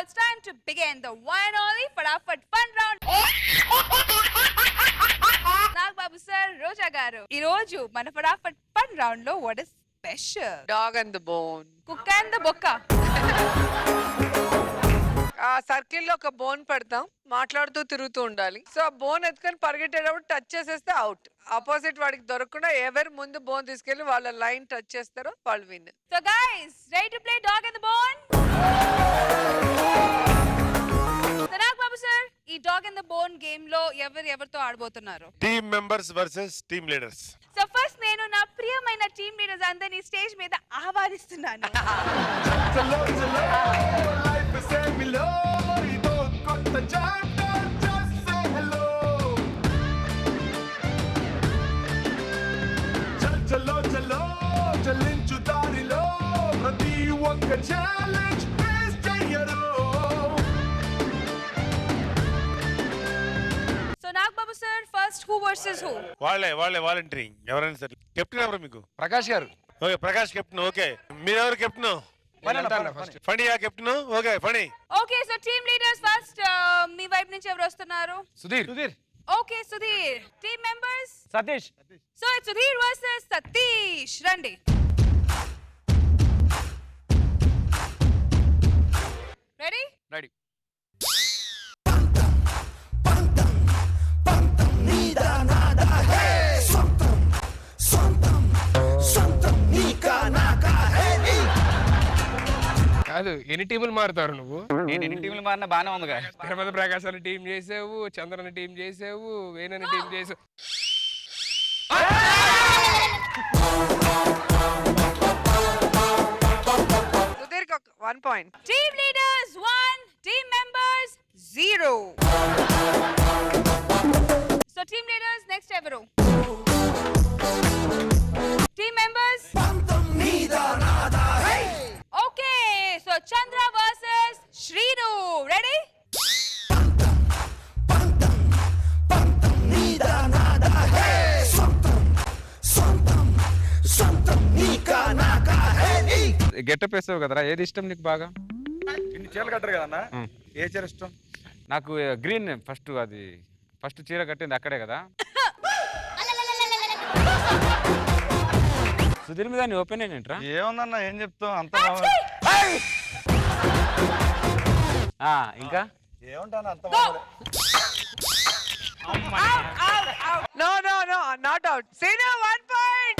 it's time to begin the one and only Fatafat Fun Round. Nagbabu sir, Roja garu. Ee roju mana Fatafat Fun Round lo what is special? Dog and the bone. Cook and the bokka. ఆ circle లో ఒక bone పెడతాం, మాట్లాడుతూ తిరుగుతూ ఉండాలి. So ఆ bone ఎత్తుకొని పరిగెట్టేటప్పుడు touch చేసేస్తే అవుట్. ఆపోజిట్ వాడికి దొరకకుండా ఎవరు ముందు బోన్ తీసుకెళ్లి వాళ్ళ లైన్ టచ్ చేస్తారో వాళ్ళు win. So guys, ready to play dog and the bone? Nagbabu sir, ee dog and the bone game lo ఎవరితో ఆడబోతున్నారు? Team members versus team leaders. So first నేను నా ప్రియమైన టీమ్ లీడర్స్ అందరినీ స్టేజ్ మీద ఆహ్వానిస్తున్నాను. చలించు దారిలో ప్రతి ఒక్క ఛాలెంజ్ ఫేస్ చెయ్యరు. So Nagababu sir, first who versus who? వాళ్ళే వాలంటీరింగ్. ఎవరైనా సరే. కెప్టెన్ ఎవరు మీకు? ప్రకాష్ గారు. Okay, Prakash captain. ఓకే, మీరెవరు captain? Phani captain. Okay, Phani. Okay, so team leaders first మీ వైపు నుంచి ఎవరు వస్తున్నారు? Sudheer. Okay, Sudheer. Team members? Satish. So it's Sudheer versus Satish. రండి. రెడీ? రెడీ. కాదు, ఎన్ని టీములు మారుతారు నువ్వు? నేను ఎన్ని టీంలు మారినా బాగానే ఉందిగా. తిరుపతి ప్రకాశ్ అని టీం చేసావు, చంద్రని టీం చేసావు, వేణని టీం చేసావు. సుధీర్కి 1 point. Team leaders 1, team members 0. So team leaders next ఎవరు? Team members? Okay, so Chandra versus Srinu. Ready? Getup వేసావు కదరా, ఏది ఇష్టం నీకు బాగా? ఇన్ని చీరలు కట్టరు కదన్నా, ఏ చీర ఇష్టం? నాకు గ్రీన్. ఫస్ట్ చీర కట్టింది అక్కడే కదా. సుధీర్ మీద నీ ఒపీనియన్ ఏంట్రా? ఏముందన్నా, ఏం చెప్తాం అంత ఇంకా ఏముంటాను అంత. No not out. సీను 1 point.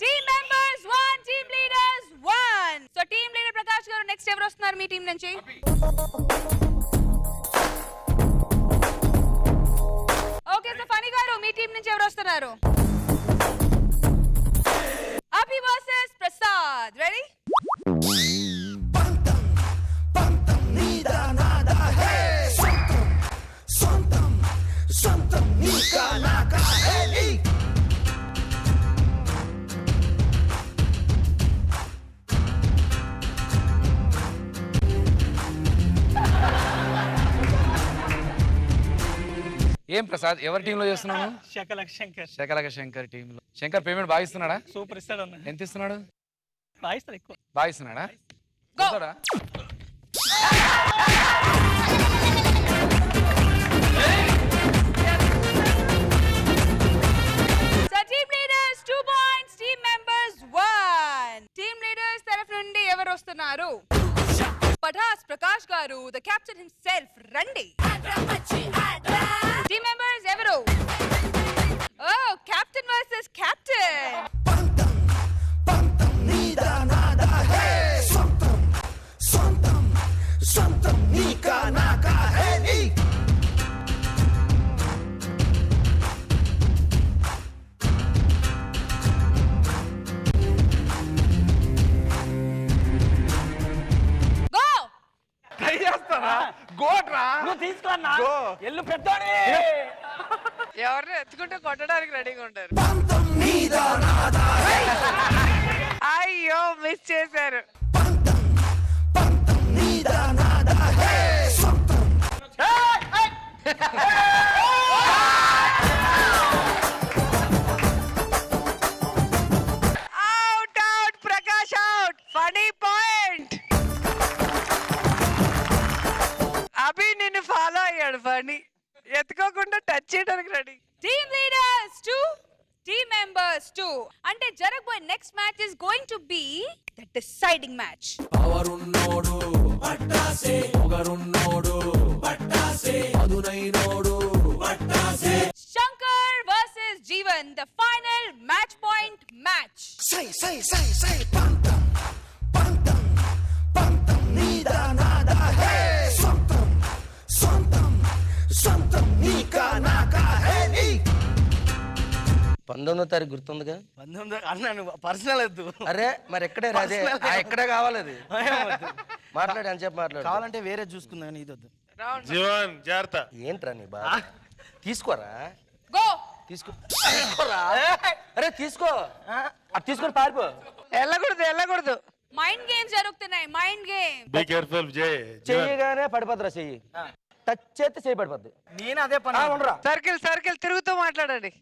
Team members 1, team leaders 1. So team leader Prakash garu, next ఎవరు వస్తున్నారు మీ టీం నుంచి? ఓకే, సో ఫణి గారు, మీ టీం నుంచి ఎవరు వస్తున్నారు? అభి వర్సెస్ ప్రసాద్. రెడీ? ఏం ప్రసాద్, ఎవరి టీంలో చేస్తున్నాను? శకలక శంకర్ టీంలో. శంకర్ పేమెంట్ బాగా ఇస్తున్నాడా? సూపర్ ఇస్తాడు అన్న. ఎంత ఇస్తున్నాడు? బాగా ఇస్తాడు, ఎక్కువ బాగా ఇస్తున్నాడా? So team leaders 2 points, team members 1. Team leaders తరఫు నుండి ఎవరు వస్తున్నారు? పటాస్ ప్రకాష్ గారు, ద కెప్టెన్ హిమ్సెల్ఫ్. రండి. టీమ్ మెంబర్స్ ఎవరు? ఓ, కెప్టెన్ వర్సెస్ కెప్టెన్. తీసుకున్నా ఎల్లు పెద్దోడి. ఎవరిని ఎత్తుకుంటే కొట్టడానికి రెడీగా ఉంటారు. అయ్యో, మిస్ చేశారు. Out, Prakash out. Phani point. Abhi నిన్ను ఫాలో అయ్యాడు ఫణి, ఎత్తుకోకుండా టచ్ చేయడానికి ready. Team leaders 2, team members 2. అంటే జరగబోయే next match is going to be the deciding match. పవరున్నోడు పట్టాసే పొగరున్నోడు పట్టాసే అదునైనోడు పట్టాసే. Shankar versus Jeevan, the final match point match. సై సై సై సై పంతం పంతం పంతం నీదా నాదా హే సొంతం సొంతం సొంతం నీకా నాకా హే నీ. 19వ తారీఖు గుర్తుందిగా? 19 అన్న నువ్వు పర్సనల్ వద్దు. అరే మరి ఎక్కడే రాదే, ఎక్కడే కావాలి అది. మాట్లాడి అని చెప్పి మాట్లాడు. కావాలంటే వేరే చూసుకుందాం కానీ ఇది వద్దు. జీవన్ జాగ్రత్త. ఏంట్రా నీ బాధ? తీసుకోరా, గో. తీసుకోరా. అరే తీసుకో, అది తీసుకొని పారిపో. వెళ్ళకూడదు. మైండ్ గేమ్స్ జరుగుతున్నాయి, మైండ్ గేమ్. బీ కేర్ఫుల్ జై. చెయ్యగానే పడిపోద్దురా, చెయ్యి టచ్ చేస్తే చెయ్యి పడిపోద్ది. నేను అదే పని. ఉండరా. సర్కిల్ తిరుగుతూ మాట్లాడండి.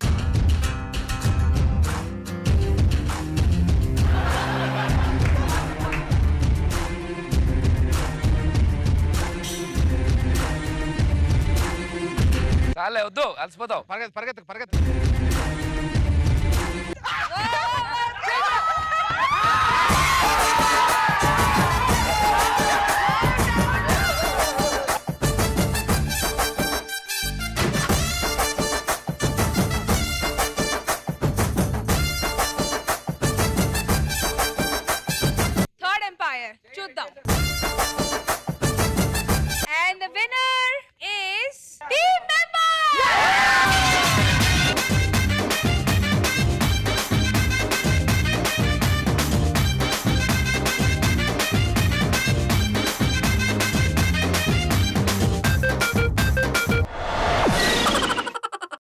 చాలే వద్దు, అలసిపోతావు. పరిగెత్తు. థర్డ్ ఎంపైర్ చూద్దాం.